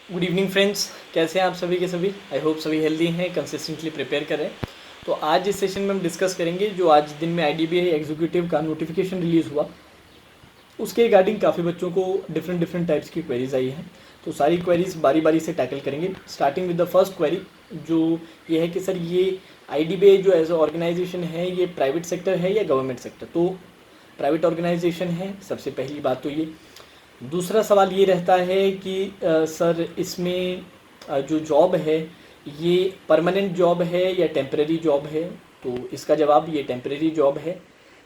Good evening friends, कैसे हैं आप सभी के सभी। आई होप सभी हेल्दी हैं, कंसिस्टेंटली प्रिपेयर कर रहे हैं। तो आज इस सेशन में हम डिस्कस करेंगे जो आज दिन में आईडीबीआई एग्जीक्यूटिव का नोटिफिकेशन रिलीज़ हुआ, उसके रिगार्डिंग काफ़ी बच्चों को डिफरेंट डिफरेंट टाइप्स की क्वेरीज आई हैं। तो सारी क्वेरीज बारी बारी से टैकल करेंगे, starting with the first query जो ये है कि सर ये आईडीबीआई जो एज ऑर्गेनाइजेशन है ये प्राइवेट सेक्टर है या गवर्नमेंट सेक्टर। तो प्राइवेट ऑर्गेनाइजेशन है, सबसे पहली बात तो ये। दूसरा सवाल ये रहता है कि सर इसमें जो जॉब है ये परमानेंट जॉब है या टेम्परेरी जॉब है। तो इसका जवाब ये टेम्परेरी जॉब है।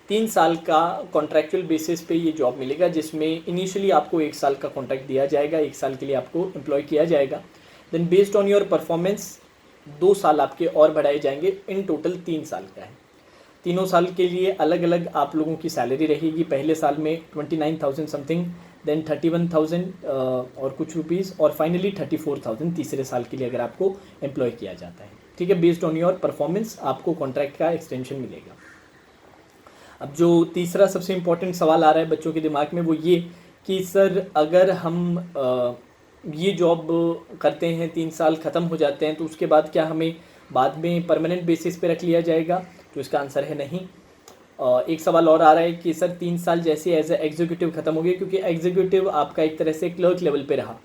3 साल का कॉन्ट्रैक्चुअल बेसिस पे ये जॉब मिलेगा, जिसमें इनिशियली आपको 1 साल का कॉन्ट्रैक्ट दिया जाएगा, 1 साल के लिए आपको एम्प्लॉय किया जाएगा। Then based on your performance 2 साल आपके और बढ़ाए जाएंगे, इन टोटल 3 साल का है। तीनों साल के लिए अलग अलग आप लोगों की सैलरी रहेगी। पहले साल में 29,000 समथिंग, देन 31,000 और कुछ रुपीज़, और फाइनली 34,000 तीसरे साल के लिए अगर आपको एम्प्लॉय किया जाता है। ठीक है, बेस्ड ऑन योर परफॉर्मेंस आपको कॉन्ट्रैक्ट का एक्सटेंशन मिलेगा। अब जो तीसरा सबसे इम्पोर्टेंट सवाल आ रहा है बच्चों के दिमाग में वो ये कि सर अगर हम ये जॉब करते हैं, 3 साल ख़त्म हो जाते हैं, तो उसके बाद क्या हमें बाद में परमानेंट बेसिस पे रख लिया जाएगा। तो इसका आंसर है नहीं। एक सवाल और आ रहा है कि सर 3 साल जैसे एज ए एग्जीक्यूटिव ख़त्म हो गए, क्योंकि एग्जीक्यूटिव आपका एक तरह से क्लर्क लेवल पे रहा,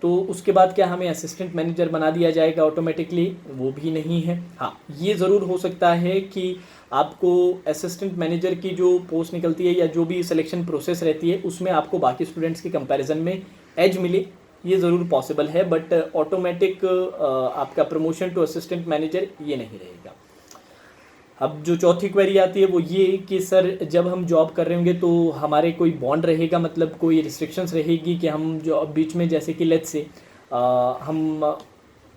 तो उसके बाद क्या हमें असिस्टेंट मैनेजर बना दिया जाएगा ऑटोमेटिकली। वो भी नहीं है। हाँ, ये ज़रूर हो सकता है कि आपको असिस्टेंट मैनेजर की जो पोस्ट निकलती है या जो भी सिलेक्शन प्रोसेस रहती है उसमें आपको बाकी स्टूडेंट्स के कंपैरिजन में एज मिले, ये ज़रूर पॉसिबल है, बट ऑटोमेटिक आपका प्रमोशन टू असिस्टेंट मैनेजर ये नहीं रहेगा। अब जो चौथी क्वेरी आती है वो ये कि सर जब हम जॉब कर रहे होंगे तो हमारे कोई बॉन्ड रहेगा, मतलब कोई रिस्ट्रिक्शंस रहेगी कि हम जो बीच में, जैसे कि लेट्स से हम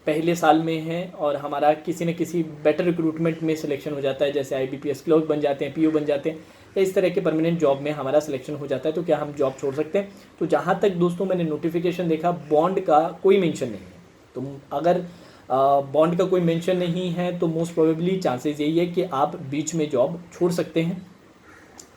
पहले साल में हैं और हमारा किसी न किसी बेटर रिक्रूटमेंट में सिलेक्शन हो जाता है, जैसे आईबीपीएस क्लर्क बन जाते हैं, पीओ बन जाते हैं, या इस तरह के परमानेंट जॉब में हमारा सिलेक्शन हो जाता है, तो क्या हम जॉब छोड़ सकते हैं। तो जहाँ तक दोस्तों मैंने नोटिफिकेशन देखा, बॉन्ड का कोई मेंशन नहीं है। तो अगर बॉन्ड का कोई मेंशन नहीं है तो मोस्ट प्रोबेबली चांसेस यही है कि आप बीच में जॉब छोड़ सकते हैं।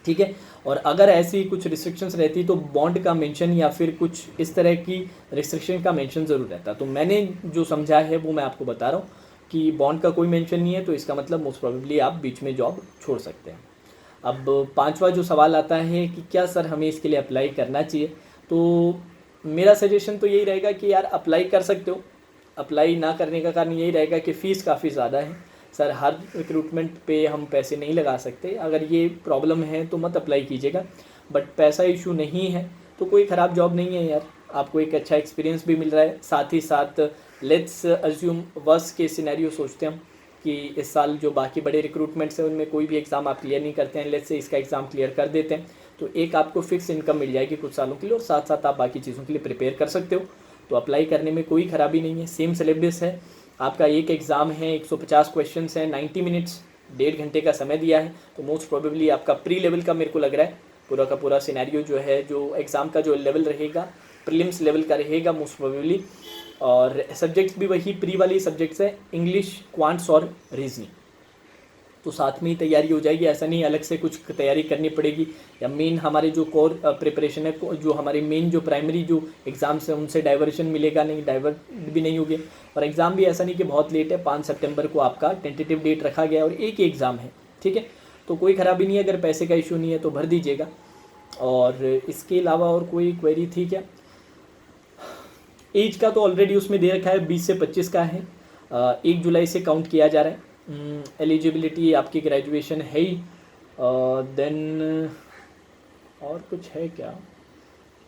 ठीक है, और अगर ऐसी कुछ रिस्ट्रिक्शंस रहती तो बॉन्ड का मेंशन या फिर कुछ इस तरह की रिस्ट्रिक्शन का मेंशन ज़रूर रहता। तो मैंने जो समझा है वो मैं आपको बता रहा हूँ कि बॉन्ड का कोई मेंशन नहीं है, तो इसका मतलब मोस्ट प्रोबेबली आप बीच में जॉब छोड़ सकते हैं। अब पांचवा जो सवाल आता है कि क्या सर हमें इसके लिए अप्लाई करना चाहिए, तो मेरा सजेशन तो यही रहेगा कि यार अप्लाई कर सकते हो। अप्लाई ना करने का कारण यही रहेगा कि फ़ीस काफ़ी ज़्यादा है। सर हर रिक्रूटमेंट पे हम पैसे नहीं लगा सकते, अगर ये प्रॉब्लम है तो मत अप्लाई कीजिएगा। बट पैसा इशू नहीं है तो कोई ख़राब जॉब नहीं है यार, आपको एक अच्छा एक्सपीरियंस भी मिल रहा है। साथ ही साथ लेट्स अज्यूम वर्स्ट के सिनेरियो सोचते हैं हम कि इस साल जो बाकी बड़े रिक्रूटमेंट्स हैं उनमें कोई भी एग्ज़ाम आप क्लियर नहीं करते हैं, लेट्स से इसका एग्ज़ाम क्लियर कर देते हैं, तो एक आपको फिक्स इनकम मिल जाएगी कुछ सालों के लिए, और साथ साथ आप बाकी चीज़ों के लिए प्रिपेयर कर सकते हो। तो अप्लाई करने में कोई ख़राबी नहीं है। सेम सिलेबस है आपका, एक एग्ज़ाम है, 150 क्वेश्चन हैं, 90 मिनट्स, 1.5 घंटे का समय दिया है। तो मोस्ट प्रोबेबली आपका प्री लेवल का मेरे को लग रहा है पूरा का पूरा सिनेरियो जो है, जो एग्ज़ाम का जो लेवल रहेगा प्रीलिम्स लेवल का रहेगा मोस्ट प्रोबेबली। और सब्जेक्ट्स भी वही प्री वाली सब्जेक्ट्स है, इंग्लिश, क्वांट्स और रीजनिंग। तो साथ में ही तैयारी हो जाएगी, ऐसा नहीं अलग से कुछ तैयारी करनी पड़ेगी। या मेन हमारे जो कोर प्रिपरेशन है, जो हमारे मेन जो प्राइमरी जो एग्ज़ाम्स हैं उनसे डाइवर्शन मिलेगा नहीं, डाइवर्ट भी नहीं होगे। और एग्ज़ाम भी ऐसा नहीं कि बहुत लेट है, 5 सितंबर को आपका टेंटेटिव डेट रखा गया और एक ही एग्ज़ाम है। ठीक है, तो कोई ख़राबी नहीं है, अगर पैसे का इशू नहीं है तो भर दीजिएगा। और इसके अलावा और कोई क्वेरी थी क्या। एज का तो ऑलरेडी उसमें दे रखा है, 20 से 25 का है, 1 जुलाई से काउंट किया जा रहा है। एलिजिबिलिटी आपकी ग्रेजुएशन है ही। देन और कुछ है क्या,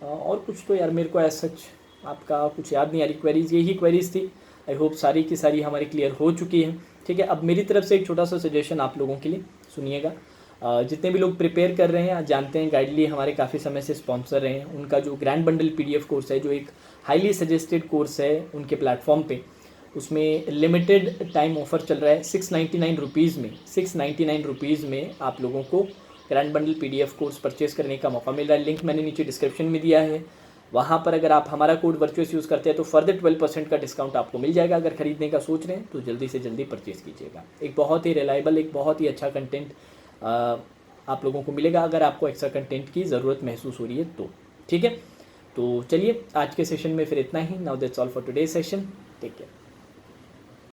और कुछ तो यार मेरे को एज सच आपका कुछ याद नहीं आ रही। क्वेरीज यही क्वेरीज थी, आई होप सारी की सारी हमारी क्लियर हो चुकी है। ठीक है, अब मेरी तरफ से एक छोटा सा सजेशन आप लोगों के लिए सुनिएगा। जितने भी लोग प्रिपेयर कर रहे हैं, जानते हैं गाइडली हमारे काफ़ी समय से स्पॉन्सर रहे हैं, उनका जो ग्रैंड बंडल PDF कोर्स है, जो एक हाईली सजेस्टेड कोर्स है उनके प्लेटफॉर्म पे, उसमें लिमिटेड टाइम ऑफर चल रहा है। 699 रुपीज़ में, 699 रुपीज़ में आप लोगों को grand bundle PDF course purchase करने का मौका मिल रहा है। लिंक मैंने नीचे डिस्क्रिप्शन में दिया है, वहाँ पर अगर आप हमारा कोड वर्चुअस यूज़ करते हैं तो फर्दर 12% का डिस्काउंट आपको मिल जाएगा। अगर खरीदने का सोच रहे हैं तो जल्दी से जल्दी परचेज़ कीजिएगा। एक बहुत ही रिलायबल, एक बहुत ही अच्छा कंटेंट आप लोगों को मिलेगा, अगर आपको एक्स्ट्रा कंटेंट की ज़रूरत महसूस हो रही है तो। ठीक है, तो चलिए आज के सेशन में फिर इतना ही. Now that's all for today session. Take care.